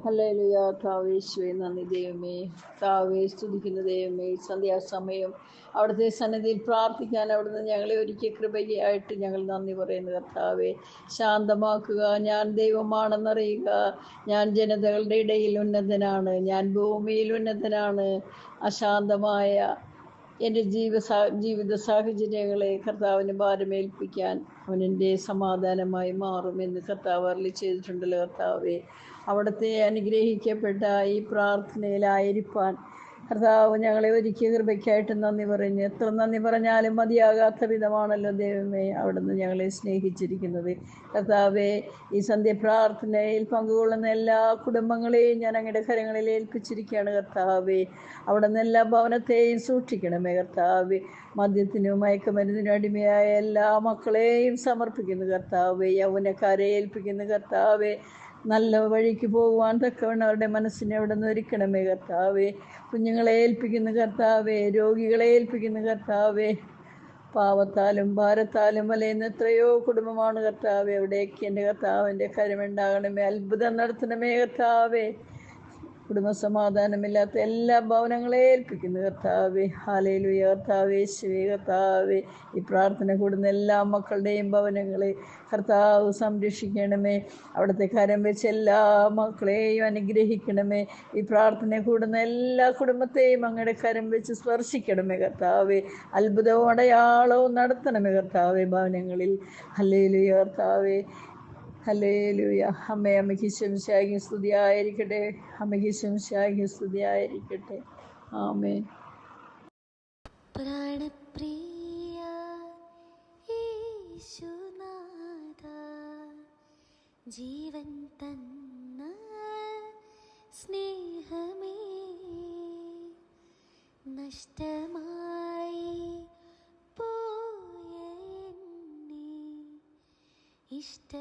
Hallelujah. കർത്താവേ, യേശുവേ, നന്ദി ദൈവമേ. കർത്താവേ, സ്തുതിക്കുന്ന ദൈവമേ, സന്ധ്യാസമയം അവിടുത്തെ സന്നിധിയിൽ പ്രാർത്ഥിക്കാൻ അവിടുന്ന് ഞങ്ങളെ ഒരുക്കിയ കൃപയായിട്ട് ഞങ്ങൾ നന്ദി പറയുന്നു. കർത്താവെ, ശാന്തമാക്കുക. ഞാൻ ദൈവമാണെന്നറിയുക. ഞാൻ ജനതകളുടെ ഇടയിൽ ഉന്നതനാണ്. ഞാൻ ഭൂമിയിൽ ഉന്നതനാണ്. അശാന്തമായ എൻ്റെ ജീവിത സാഹചര്യങ്ങളെ കർത്താവിന് ഭാരമേൽപ്പിക്കാൻ അവനെൻ്റെ സമാധാനമായി മാറുമെന്ന് കർത്താവ് അരുളി ചെയ്തിട്ടുണ്ടല്ലോ. കർത്താവെ, അവിടുത്തെ അനുഗ്രഹിക്കപ്പെട്ട ഈ പ്രാർത്ഥനയിലായിരിക്കാൻ കർത്താവ് ഞങ്ങളെ ഒരുക്കിയ കൃപയ്ക്കായിട്ട് നന്ദി പറഞ്ഞു. എത്ര നന്ദി പറഞ്ഞാലും മതിയാകാത്ത വിധമാണല്ലോ ദൈവമേ അവിടുന്ന് ഞങ്ങളെ സ്നേഹിച്ചിരിക്കുന്നത്. കർത്താവെ, ഈ സന്ധ്യ പ്രാർത്ഥനയിൽ പങ്കുകൊള്ളുന്ന എല്ലാ കുടുംബങ്ങളെയും ഞാൻ അങ്ങയുടെ കരങ്ങളിൽ ഏൽപ്പിച്ചിരിക്കുകയാണ്. കർത്താവെ, അവിടുന്ന് എല്ലാ ഭവനത്തെയും സൂക്ഷിക്കണമേ. കർത്താവെ, മദ്യത്തിനും മയക്കുമരുന്നിനും അടിമയായ എല്ലാ മക്കളെയും സമർപ്പിക്കുന്നു. കർത്താവെ, യൗവനക്കാരെ ഏൽപ്പിക്കുന്നു. കർത്താവെ, നല്ല വഴിക്ക് പോകുവാൻ തക്കവണ്ണം അവരുടെ മനസ്സിനെ അവിടെ നിന്ന് ഒരുക്കണമേ. കർത്താവെ, കുഞ്ഞുങ്ങളെ ഏൽപ്പിക്കുന്നു. കർത്താവെ, രോഗികളെ ഏൽപ്പിക്കുന്നു. കർത്താവെ, പാവത്താലും ഭാരത്താലും വലയുന്ന എത്രയോ കുടുംബമാണ്. കർത്താവെ, അവിടേക്ക് എൻ്റെ കർത്താവിൻ്റെ കരമുണ്ടാകണമേ. അത്ഭുതം നടത്തണമേ. കർത്താവെ, കുടുംബസമാധാനമില്ലാത്ത എല്ലാ ഭവനങ്ങളെ ഏൽപ്പിക്കുന്നു. കർത്താവെ, ഹല്ലേലൂയ. കർത്താവേ, യേശുവേ, കർത്താവെ, ഈ പ്രാർത്ഥന കൂടുന്ന എല്ലാ മക്കളുടെയും ഭവനങ്ങളെ കർത്താവ് സംരക്ഷിക്കണമേ. അവിടുത്തെ കരം വെച്ച് എല്ലാ മക്കളെയും അനുഗ്രഹിക്കണമേ. ഈ പ്രാർത്ഥന കൂടുന്ന എല്ലാ കുടുംബത്തെയും അങ്ങയുടെ കരം വെച്ച് സ്പർശിക്കണമേ. കർത്താവെ, അത്ഭുതവും അടയാളവും നടത്തണമേ. കർത്താവെ, ഭവനങ്ങളിൽ. ഹല്ലേലൂയ. കർത്താവെ, ഹല്ലേലൂയ. അമ്മയ്ക്ക് ശംശായിക്ക് സ്തുതിയായിരിക്കട്ടെ. അമ്മയ്ക്ക് ശംശായിക്ക് സ്തുതിയായിരിക്കട്ടെ. ആമേൻ. പ്രാണപ്രിയ യേശുനാഥ, ജീവൻ തന്ന സ്നേഹമേ, നഷ്ടമായി പോയ എന്നെ ഇഷ്ട